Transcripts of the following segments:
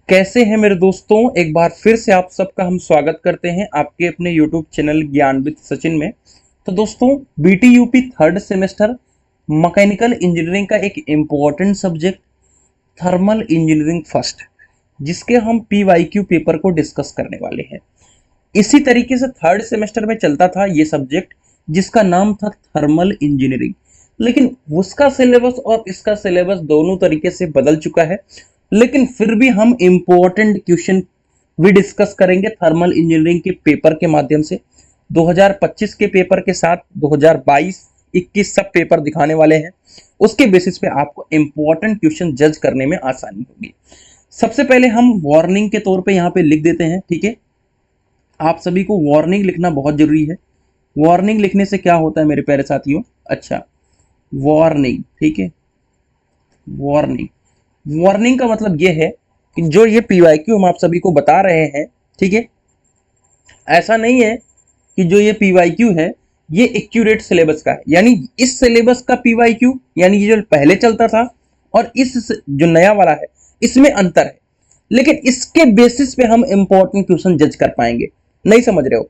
कैसे हैं मेरे दोस्तों। एक बार फिर से आप सबका हम स्वागत करते हैं आपके अपने YouTube चैनल ज्ञान विद सचिन में। तो दोस्तों, BTUP third semester mechanical engineering का एक important subject thermal engineering first, जिसके हम PYQ पेपर को डिस्कस करने वाले हैं। इसी तरीके से थर्ड सेमेस्टर में चलता था ये सब्जेक्ट, जिसका नाम था थर्मल इंजीनियरिंग, लेकिन उसका सिलेबस और इसका सिलेबस दोनों तरीके से बदल चुका है। लेकिन फिर भी हम इम्पोर्टेंट क्वेश्चन भी डिस्कस करेंगे थर्मल इंजीनियरिंग के पेपर के माध्यम से। 2025 के पेपर के साथ 2022-21 सब पेपर दिखाने वाले हैं। उसके बेसिस पे आपको इम्पोर्टेंट क्वेश्चन जज करने में आसानी होगी। सबसे पहले हम वार्निंग के तौर पे यहाँ पे लिख देते हैं, ठीक है। आप सभी को वार्निंग लिखना बहुत जरूरी है। वार्निंग लिखने से क्या होता है मेरे प्यारे साथियों? अच्छा, वार्निंग, ठीक है। वार्निंग वार्निंग का मतलब ये है कि जो ये PYQ हम आप सभी को बता रहे हैं, ठीक है, ऐसा नहीं है कि जो ये PYQ है ये एक्यूरेट सिलेबस का है। यानी इस सिलेबस का PYQ, यानी ये जो पहले चलता था और इस जो नया वाला है, इसमें अंतर है। लेकिन इसके बेसिस पे हम इंपॉर्टेंट क्वेश्चन जज कर पाएंगे। नहीं समझ रहे हो?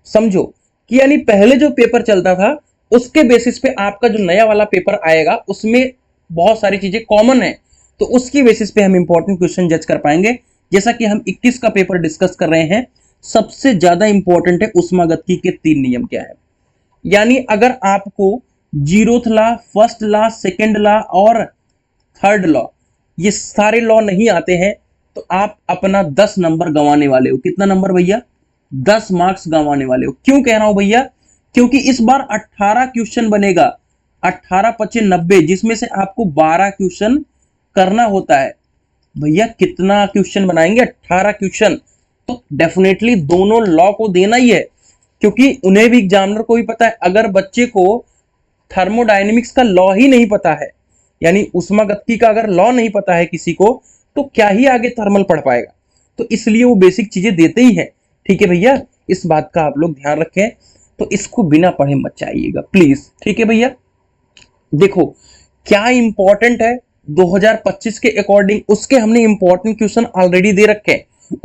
समझो कि यानी पहले जो पेपर चलता था उसके बेसिस पे आपका जो नया वाला पेपर आएगा उसमें बहुत सारी चीजें कॉमन है, तो उसकी बेसिस पे हम इंपॉर्टेंट क्वेश्चन जज कर पाएंगे। जैसा कि हम 21 का पेपर डिस्कस कर रहे हैं, सबसे ज्यादा इंपॉर्टेंट है उष्मागतिकी के 3 नियम क्या है। यानी अगर आपको zeroth law, first law, second law और थर्ड लॉ, ये सारे लॉ नहीं आते हैं तो आप अपना 10 नंबर गंवाने वाले हो। कितना नंबर भैया? 10 मार्क्स गंवाने वाले हो। क्यों कह रहा हूं भैया? क्योंकि इस बार 18 क्वेश्चन बनेगा, 18 पचे 90, जिसमें से आपको 12 क्वेश्चन करना होता है। भैया कितना क्वेश्चन बनाएंगे? 18 क्वेश्चन। तो डेफिनेटली दोनों लॉ को देना ही है, क्योंकि उन्हें भी, एग्जामिनर को भी पता है, अगर बच्चे को थर्मोडायनेमिक्स का लॉ ही नहीं पता है, यानी उष्मागतिकी का अगर लॉ नहीं पता है किसी को, तो क्या ही आगे थर्मल पढ़ पाएगा। तो इसलिए वो बेसिक चीजें देते ही हैं। ठीक है भैया, इस बात का आप लोग ध्यान रखें। तो इसको बिना पढ़े मत जाइएगा प्लीज, ठीक है भैया। देखो क्या इंपॉर्टेंट है 2025 के अकॉर्डिंग, उसके हमने इंपॉर्टेंट क्वेश्चन ऑलरेडी दे रखे हैं।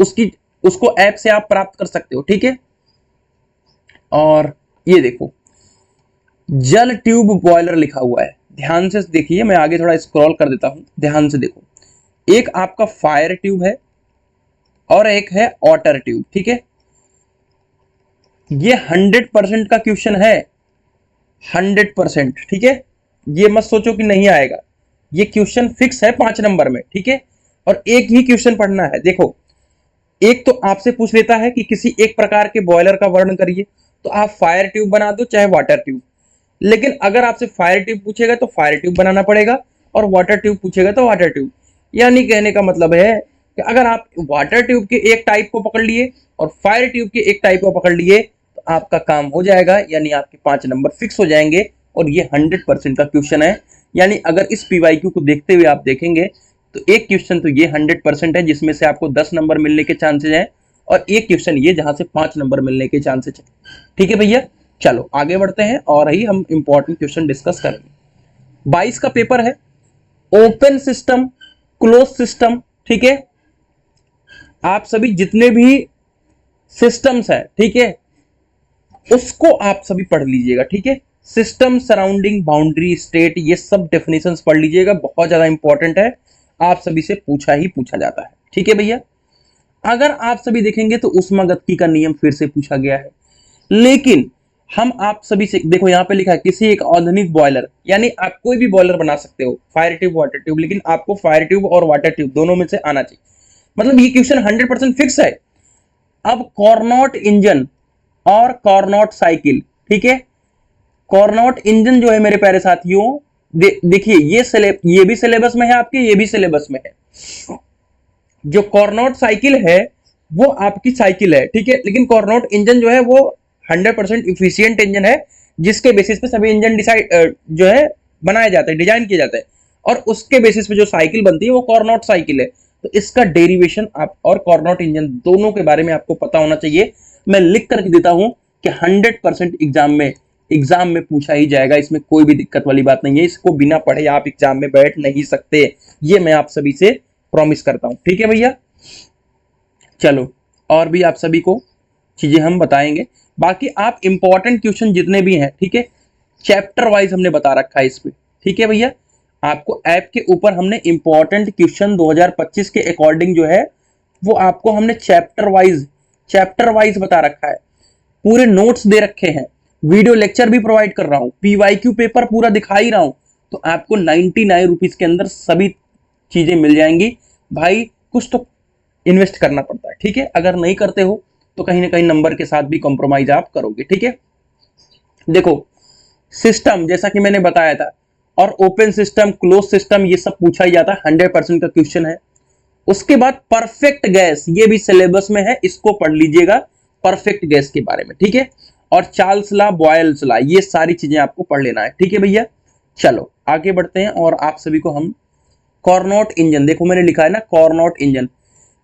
उसको ऐप से आप प्राप्त कर सकते हो, ठीक है। और ये देखो, जल ट्यूब बॉयलर लिखा हुआ है, ध्यान से देखिए। मैं आगे थोड़ा स्क्रॉल कर देता हूं, ध्यान से देखो। एक आपका फायर ट्यूब है और एक है वाटर ट्यूब, ठीक है। ये 100% का क्वेश्चन है, 100%, ठीक है। ये मत सोचो कि नहीं आएगा, ये क्वेश्चन फिक्स है 5 नंबर में, ठीक है। और एक ही क्वेश्चन पढ़ना है। देखो, एक तो आपसे पूछ लेता है कि किसी एक प्रकार के बॉयलर का वर्णन करिए, तो आप फायर ट्यूब बना दो चाहे वाटर ट्यूब। लेकिन अगर आपसे फायर ट्यूब पूछेगा तो फायर ट्यूब बनाना पड़ेगा, और वाटर ट्यूब पूछेगा तो वाटर ट्यूब। यानी कहने का मतलब है कि अगर आप वाटर ट्यूब के एक टाइप को पकड़ लिए और फायर ट्यूब के एक टाइप को पकड़ लिए तो आपका काम हो जाएगा, यानी आपके 5 नंबर फिक्स हो जाएंगे। और ये 100% का क्वेश्चन है। यानी अगर इस PYQ को देखते हुए आप देखेंगे तो एक क्वेश्चन तो ये 100% है, जिसमें से आपको 10 नंबर मिलने के चांसेस हैं, और एक क्वेश्चन ये जहां से 5 नंबर मिलने के चांसेस हैं। ठीक है भैया, चलो आगे बढ़ते हैं और ही हम इंपॉर्टेंट क्वेश्चन डिस्कस करेंगे। 22 का पेपर है, ओपन सिस्टम, क्लोज सिस्टम, ठीक है। आप सभी जितने भी सिस्टम्स है, ठीक है, उसको आप सभी पढ़ लीजिएगा, ठीक है। सिस्टम, सराउंडिंग, बाउंड्री, स्टेट, ये सब डेफिनेशंस पढ़ लीजिएगा, बहुत ज्यादा इंपॉर्टेंट है। आप सभी से पूछा ही पूछा जाता है, ठीक है भैया। अगर आप सभी देखेंगे तो उष्मागतिकी का नियम फिर से पूछा गया है, लेकिन हम आप सभी से, देखो यहाँ पे लिखा है किसी एक आधुनिक बॉयलर, यानी आप कोई भी बॉयलर बना सकते हो, फायर ट्यूब, वाटर ट्यूब, लेकिन आपको फायर ट्यूब और वाटर ट्यूब दोनों में से आना चाहिए। मतलब ये क्वेश्चन 100% फिक्स है। अब कॉर्नोट इंजन और कॉर्नोट साइकिल, ठीक है। कॉर्नोट इंजन जो है मेरे प्यारे साथियों, देखिए ये भी सिलेबस में है आपके, ये भी सिलेबस में है। जो कॉर्नोट साइकिल है वो आपकी साइकिल है, ठीक है, लेकिन कॉर्नोट इंजन जो है वो 100% इफिशियंट इंजन है, जिसके बेसिस पे सभी इंजन डिसाइड जो है बनाए जाते हैं, डिजाइन किए जाते हैं, और उसके बेसिस पे जो साइकिल बनती है वो कॉर्नोट साइकिल है। तो इसका डेरिवेशन आप और कॉर्नोट इंजन दोनों के बारे में आपको पता होना चाहिए। मैं लिख करके देता हूं कि 100% एग्जाम में पूछा ही जाएगा, इसमें कोई भी दिक्कत वाली बात नहीं है। इसको बिना पढ़े आप एग्जाम में बैठ नहीं सकते, ये मैं आप सभी से प्रॉमिस करता हूं, ठीक है भैया। चलो, और भी आप सभी को चीजें हम बताएंगे। बाकी आप इंपॉर्टेंट क्वेश्चन जितने भी हैं, ठीक है, चैप्टर वाइज हमने बता रखा है इस पे, ठीक है भैया। आपको ऐप के ऊपर हमने इंपॉर्टेंट क्वेश्चन 2025 के अकॉर्डिंग जो है वो आपको हमने चैप्टर वाइज बता रखा है, पूरे नोट्स दे रखे हैं, वीडियो लेक्चर भी प्रोवाइड कर रहा हूं, पीवाईक्यू पेपर पूरा दिखा ही रहा हूं। तो आपको 99 रुपीज के अंदर सभी चीजें मिल जाएंगी भाई। कुछ तो इन्वेस्ट करना पड़ता है, ठीक है। अगर नहीं करते हो तो कहीं ना कहीं नंबर के साथ भी कॉम्प्रोमाइज आप करोगे, ठीक है। देखो, सिस्टम जैसा कि मैंने बताया था, और ओपन सिस्टम, क्लोज सिस्टम, ये सब पूछा ही जाता है, 100% का क्वेश्चन है। उसके बाद परफेक्ट गैस, ये भी सिलेबस में है, इसको पढ़ लीजिएगा, परफेक्ट गैस के बारे में, ठीक है। और चार्ल्स लॉ, बॉयल्स लॉ, ये सारी चीजें आपको पढ़ लेना है, ठीक है भैया। चलो आगे बढ़ते हैं, और आप सभी को हम कॉर्नोट इंजन, देखो मैंने लिखा है ना कॉर्नोट इंजन,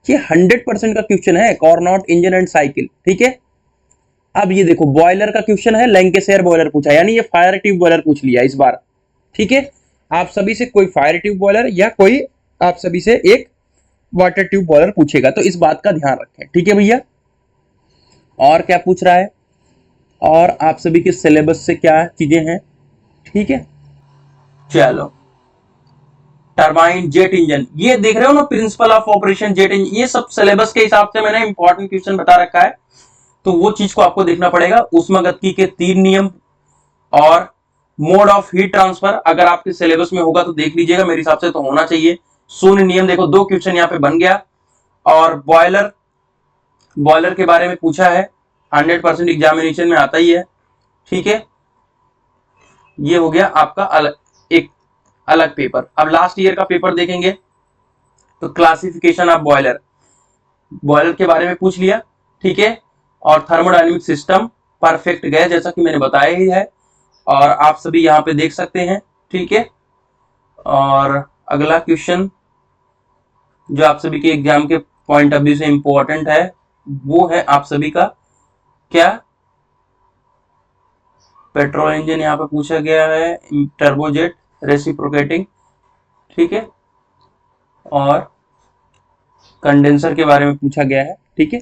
ये 100% का क्वेश्चन है, कॉर्नोट इंजन एंड साइकिल, ठीक है। अब ये देखो, बॉयलर का क्वेश्चन है, लैंकेशायर बॉयलर पूछा, यानी ये फायर ट्यूब बॉयलर पूछ लिया इस बार, ठीक है। आप सभी से कोई फायर ट्यूब बॉयलर या कोई आप सभी से एक वाटर ट्यूब बॉयलर पूछेगा, तो इस बात का ध्यान रखें, ठीक है भैया। और क्या पूछ रहा है, और आप सभी के सिलेबस से क्या चीजें हैं, ठीक है। चलो, टरबाइन, जेट इंजन, ये देख रहे हो ना, principle of operation jet engine, ये सब सिलेबस के हिसाब से मैंने इंपॉर्टेंट क्वेश्चन बता रखा है, तो वो चीज को आपको देखना पड़ेगा। ऊष्मागतिकी के 3 नियम और मोड ऑफ हीट ट्रांसफर, अगर आपके सिलेबस में होगा तो देख लीजिएगा, मेरे हिसाब से तो होना चाहिए। शून्य नियम, देखो 2 क्वेश्चन यहाँ पे बन गया। और बॉयलर के बारे में पूछा है, 100% एग्जामिनेशन में आता ही है, ठीक है। ये हो गया आपका एक अलग पेपर। अब लास्ट ईयर का पेपर देखेंगे तो क्लासिफिकेशन ऑफ बॉयलर के बारे में पूछ लिया, ठीक है। और थर्मोडायनेमिक सिस्टम, परफेक्ट गैस, जैसा कि मैंने बताया ही है, और आप सभी यहाँ पे देख सकते हैं, ठीक है। और अगला क्वेश्चन जो आप सभी के एग्जाम के पॉइंट ऑफ व्यू से इंपॉर्टेंट है, वो है आप सभी का क्या, पेट्रोल इंजन यहाँ पे पूछा गया है, टर्बोजेट, रेसिप्रोकेटिंग, ठीक है। और कंडेंसर के बारे में पूछा गया है, ठीक है।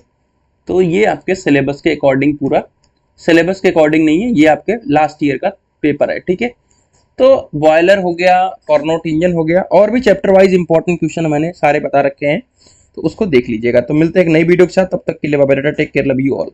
तो ये आपके सिलेबस के अकॉर्डिंग, पूरा सिलेबस के अकॉर्डिंग नहीं है, ये आपके लास्ट ईयर का पेपर है, ठीक है। तो बॉयलर हो गया, कॉर्नोट इंजन हो गया, और भी चैप्टर वाइज इंपॉर्टेंट क्वेश्चन मैंने सारे बता रखे हैं, तो उसको देख लीजिएगा। तो मिलते हैं एक नई वीडियो के साथ, तब तक के लिए bye bye, take care, love you all.